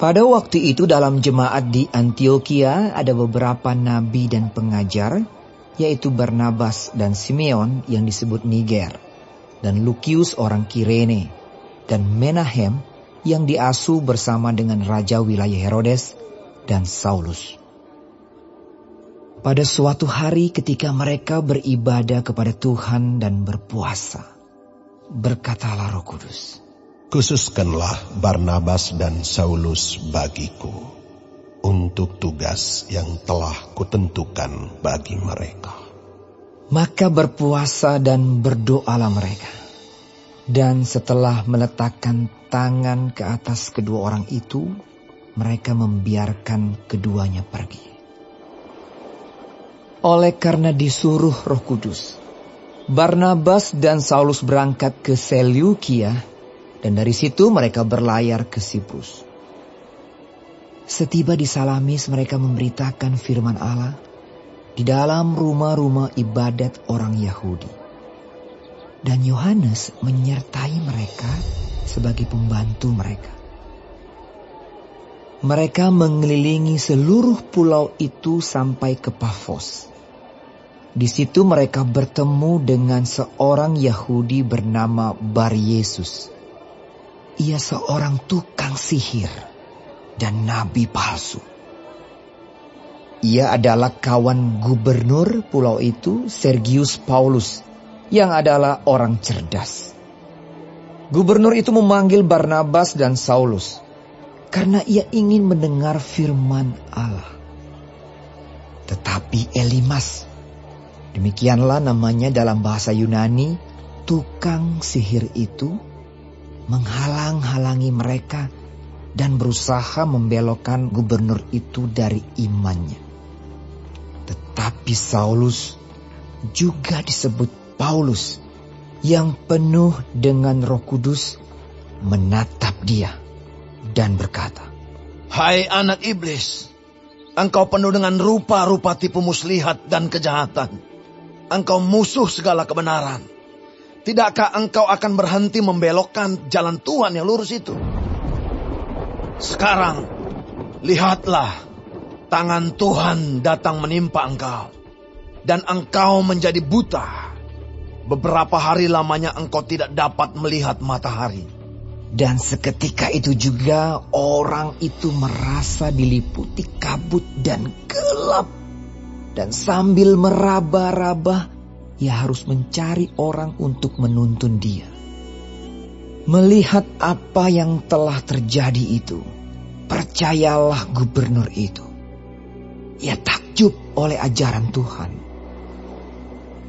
Pada waktu itu dalam jemaat di Antiokhia ada beberapa nabi dan pengajar, yaitu Barnabas dan Simeon yang disebut Niger, dan Lukius orang Kirene, dan Menahem yang diasuh bersama dengan raja wilayah Herodes dan Saulus. Pada suatu hari ketika mereka beribadah kepada Tuhan dan berpuasa, berkatalah Roh Kudus, "Khususkanlah Barnabas dan Saulus bagiku untuk tugas yang telah kutentukan bagi mereka." Maka berpuasa dan berdoalah mereka. Dan setelah meletakkan tangan ke atas kedua orang itu, mereka membiarkan keduanya pergi. Oleh karena disuruh Roh Kudus, Barnabas dan Saulus berangkat ke Seleukia, dan dari situ mereka berlayar ke Siprus. Setiba di Salamis mereka memberitakan firman Allah di dalam rumah-rumah ibadat orang Yahudi. Dan Yohanes menyertai mereka sebagai pembantu mereka. Mereka mengelilingi seluruh pulau itu sampai ke Pafos. Di situ mereka bertemu dengan seorang Yahudi bernama Bar Yesus. Ia seorang tukang sihir dan nabi palsu. Ia adalah kawan gubernur pulau itu, Sergius Paulus, yang adalah orang cerdas. Gubernur itu memanggil Barnabas dan Saulus karena ia ingin mendengar firman Allah. Tetapi Elimas, demikianlah namanya dalam bahasa Yunani, tukang sihir itu, menghalang-halangi mereka dan berusaha membelokkan gubernur itu dari imannya. Tetapi Saulus, juga disebut Paulus, yang penuh dengan Roh Kudus, menatap dia dan berkata, "Hai anak iblis, engkau penuh dengan rupa-rupa tipu muslihat dan kejahatan. Engkau musuh segala kebenaran. Tidakkah engkau akan berhenti membelokkan jalan Tuhan yang lurus itu? Sekarang, lihatlah, tangan Tuhan datang menimpa engkau, dan engkau menjadi buta. Beberapa hari lamanya engkau tidak dapat melihat matahari." Dan seketika itu juga orang itu merasa diliputi kabut dan gelap. Dan sambil meraba-raba, ia harus mencari orang untuk menuntun dia. Melihat apa yang telah terjadi itu, percayalah gubernur itu. Ia takjub oleh ajaran Tuhan.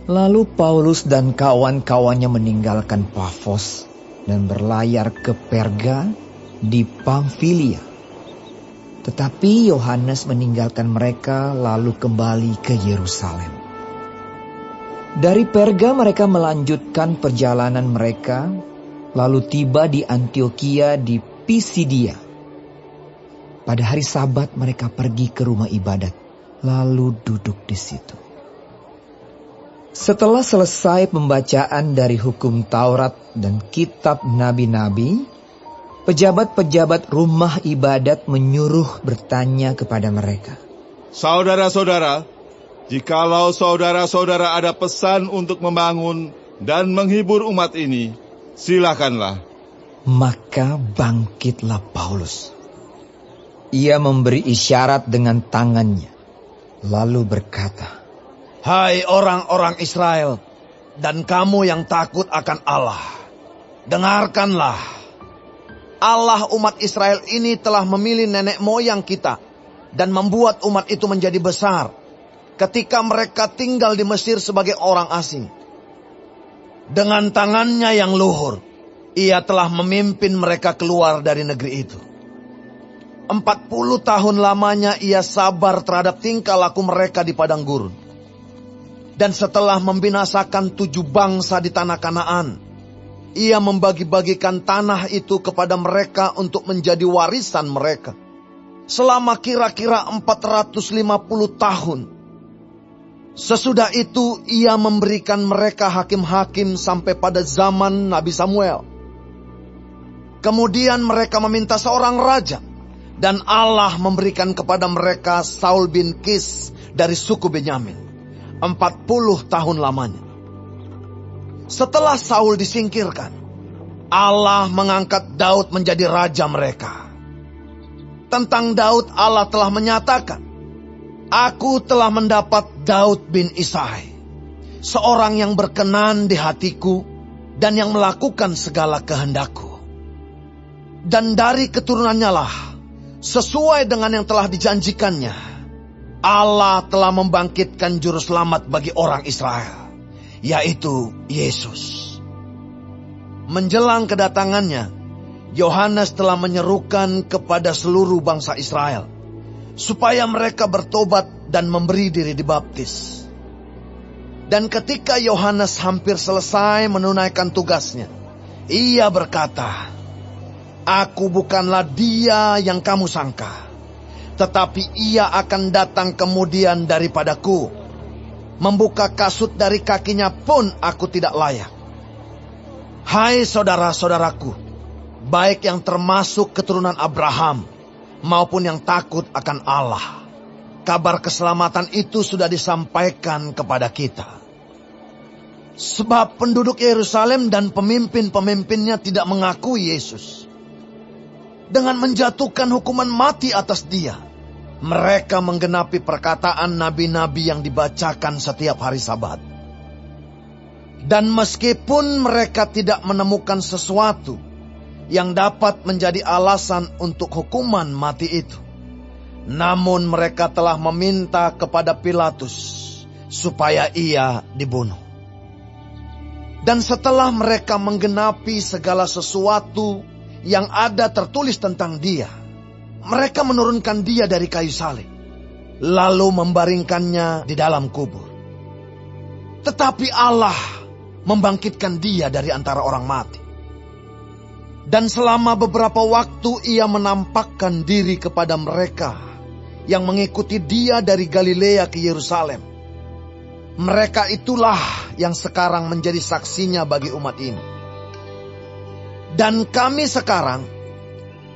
Lalu Paulus dan kawan-kawannya meninggalkan Pafos dan berlayar ke Perga di Pamfilia. Tetapi Yohanes meninggalkan mereka lalu kembali ke Yerusalem. Dari Perga mereka melanjutkan perjalanan mereka, lalu tiba di Antiokhia di Pisidia. Pada hari Sabat mereka pergi ke rumah ibadat, lalu duduk di situ. Setelah selesai pembacaan dari hukum Taurat dan kitab nabi-nabi, pejabat-pejabat rumah ibadat menyuruh bertanya kepada mereka, "Saudara-saudara, jikalau saudara-saudara ada pesan untuk membangun dan menghibur umat ini, silakanlah." Maka bangkitlah Paulus. Ia memberi isyarat dengan tangannya, lalu berkata, "Hai orang-orang Israel, dan kamu yang takut akan Allah, dengarkanlah. Allah umat Israel ini telah memilih nenek moyang kita dan membuat umat itu menjadi besar ketika mereka tinggal di Mesir sebagai orang asing. Dengan tangannya yang luhur, ia telah memimpin mereka keluar dari negeri itu. 40 tahun lamanya ia sabar terhadap tingkah laku mereka di padang gurun. Dan setelah membinasakan 7 bangsa di tanah Kanaan, ia membagi-bagikan tanah itu kepada mereka untuk menjadi warisan mereka. Selama kira-kira 450 tahun. Sesudah itu ia memberikan mereka hakim-hakim sampai pada zaman Nabi Samuel. Kemudian mereka meminta seorang raja, Dan Allah memberikan kepada mereka Saul bin Kis dari suku Benyamin, 40 tahun lamanya. Setelah Saul disingkirkan, Allah mengangkat Daud menjadi raja mereka. Tentang Daud Allah telah menyatakan, Aku telah mendapat Daud bin Isai, seorang yang berkenan di hatiku dan yang melakukan segala kehendakku. Dan dari keturunannya lah, sesuai dengan yang telah dijanjikannya, Allah telah membangkitkan juru selamat bagi orang Israel, yaitu Yesus. Menjelang kedatangannya, Yohanes telah menyerukan kepada seluruh bangsa Israel, supaya mereka bertobat dan memberi diri dibaptis. Dan ketika Yohanes hampir selesai menunaikan tugasnya, ia berkata, Aku bukanlah dia yang kamu sangka, tetapi ia akan datang kemudian daripadaku. Membuka kasut dari kakinya pun aku tidak layak. Hai saudara-saudaraku, baik yang termasuk keturunan Abraham, maupun yang takut akan Allah, kabar keselamatan itu sudah disampaikan kepada kita. Sebab penduduk Yerusalem dan pemimpin-pemimpinnya tidak mengakui Yesus. Dengan menjatuhkan hukuman mati atas dia, mereka menggenapi perkataan nabi-nabi yang dibacakan setiap hari Sabat. Dan meskipun mereka tidak menemukan sesuatu yang dapat menjadi alasan untuk hukuman mati itu, namun mereka telah meminta kepada Pilatus supaya ia dibunuh. Dan setelah mereka menggenapi segala sesuatu yang ada tertulis tentang dia, mereka menurunkan dia dari kayu salib, lalu membaringkannya di dalam kubur. Tetapi Allah membangkitkan dia dari antara orang mati. Dan selama beberapa waktu ia menampakkan diri kepada mereka yang mengikuti dia dari Galilea ke Yerusalem. Mereka itulah yang sekarang menjadi saksinya bagi umat ini. Dan kami sekarang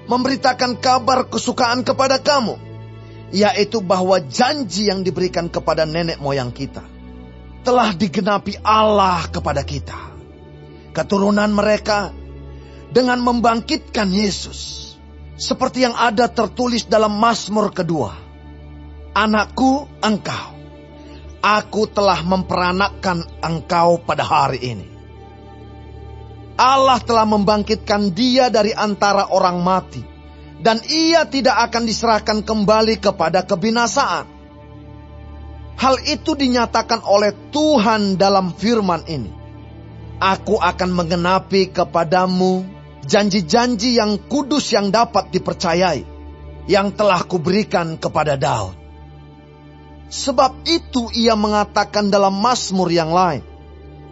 memberitakan kabar kesukaan kepada kamu, yaitu bahwa janji yang diberikan kepada nenek moyang kita telah digenapi Allah kepada kita. Keturunan mereka dengan membangkitkan Yesus, seperti yang ada tertulis dalam Mazmur kedua. Anakku, engkau, aku telah memperanakkan engkau pada hari ini. Allah telah membangkitkan dia dari antara orang mati, dan ia tidak akan diserahkan kembali kepada kebinasaan. Hal itu dinyatakan oleh Tuhan dalam firman ini. Aku akan menggenapi kepadamu janji-janji yang kudus yang dapat dipercayai, yang telah kuberikan kepada Daud. Sebab itu ia mengatakan dalam Mazmur yang lain,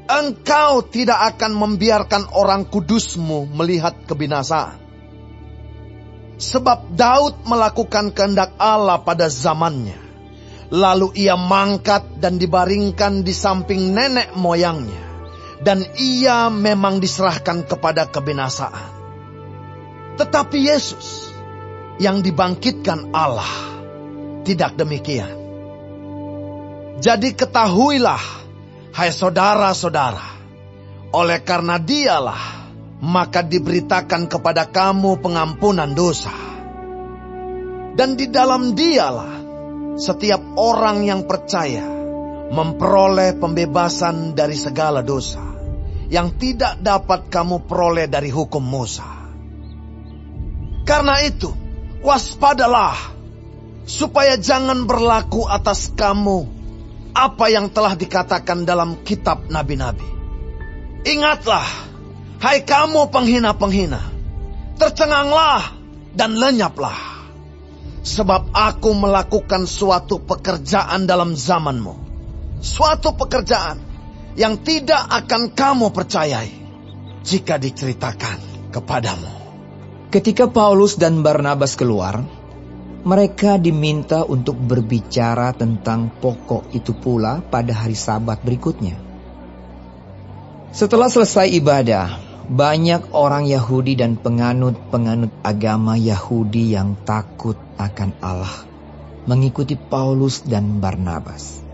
Engkau tidak akan membiarkan orang kudusmu melihat kebinasaan. Sebab Daud melakukan kehendak Allah pada zamannya. Lalu ia mangkat dan dibaringkan di samping nenek moyangnya. Dan ia memang diserahkan kepada kebinasaan. Tetapi Yesus yang dibangkitkan Allah tidak demikian. Jadi ketahuilah, hai saudara-saudara, oleh karena dialah, maka diberitakan kepada kamu pengampunan dosa. Dan di dalam dialah, setiap orang yang percaya memperoleh pembebasan dari segala dosa, yang tidak dapat kamu peroleh dari hukum Musa. Karena itu, waspadalah, supaya jangan berlaku atas kamu apa yang telah dikatakan dalam kitab nabi-nabi. Ingatlah, hai kamu penghina-penghina, tercenganglah dan lenyaplah. Sebab aku melakukan suatu pekerjaan dalam zamanmu, suatu pekerjaan yang tidak akan kamu percayai jika diceritakan kepadamu. Ketika Paulus dan Barnabas keluar, mereka diminta untuk berbicara tentang pokok itu pula pada hari Sabat berikutnya. Setelah selesai ibadah, banyak orang Yahudi dan penganut-penganut agama Yahudi yang takut akan Allah mengikuti Paulus dan Barnabas.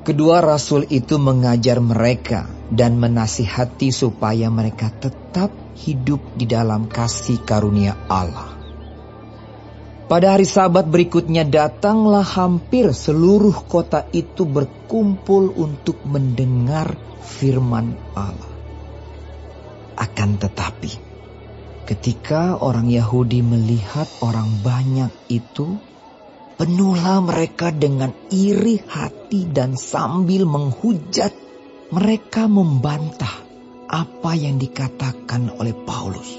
Kedua rasul itu mengajar mereka dan menasihati supaya mereka tetap hidup di dalam kasih karunia Allah. Pada hari Sabat berikutnya datanglah hampir seluruh kota itu berkumpul untuk mendengar firman Allah. Akan tetapi, ketika orang Yahudi melihat orang banyak itu, penuhlah mereka dengan iri hati dan sambil menghujat, mereka membantah apa yang dikatakan oleh Paulus.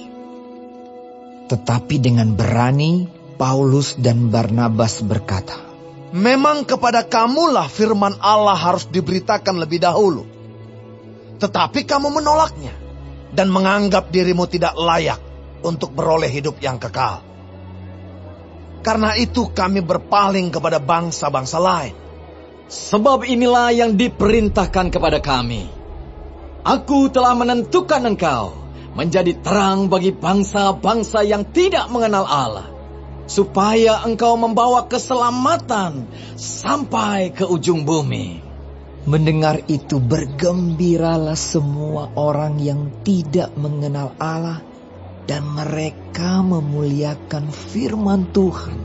Tetapi dengan berani, Paulus dan Barnabas berkata, "Memang kepada kamulah firman Allah harus diberitakan lebih dahulu. Tetapi kamu menolaknya dan menganggap dirimu tidak layak untuk beroleh hidup yang kekal. Karena itu kami berpaling kepada bangsa-bangsa lain. Sebab inilah yang diperintahkan kepada kami. Aku telah menentukan engkau menjadi terang bagi bangsa-bangsa yang tidak mengenal Allah, supaya engkau membawa keselamatan sampai ke ujung bumi." Mendengar itu bergembiralah semua orang yang tidak mengenal Allah, dan mereka memuliakan firman Tuhan.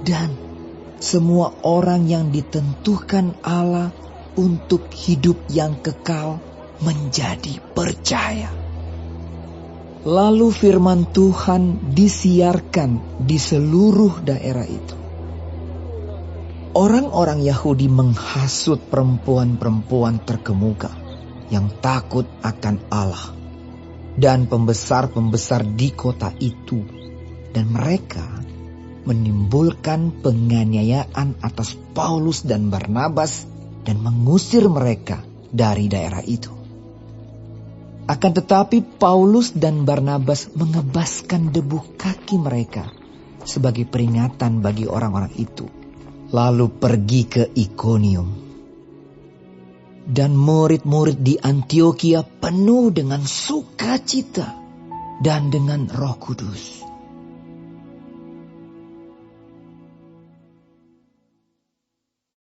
Dan semua orang yang ditentukan Allah untuk hidup yang kekal menjadi percaya. Lalu firman Tuhan disiarkan di seluruh daerah itu. Orang-orang Yahudi menghasut perempuan-perempuan terkemuka yang takut akan Allah dan pembesar-pembesar di kota itu, dan mereka menimbulkan penganiayaan atas Paulus dan Barnabas dan mengusir mereka dari daerah itu. Akan tetapi Paulus dan Barnabas mengebaskan debu kaki mereka sebagai peringatan bagi orang-orang itu, lalu pergi ke Ikonium. Dan murid-murid di Antiokhia penuh dengan sukacita dan dengan Roh Kudus.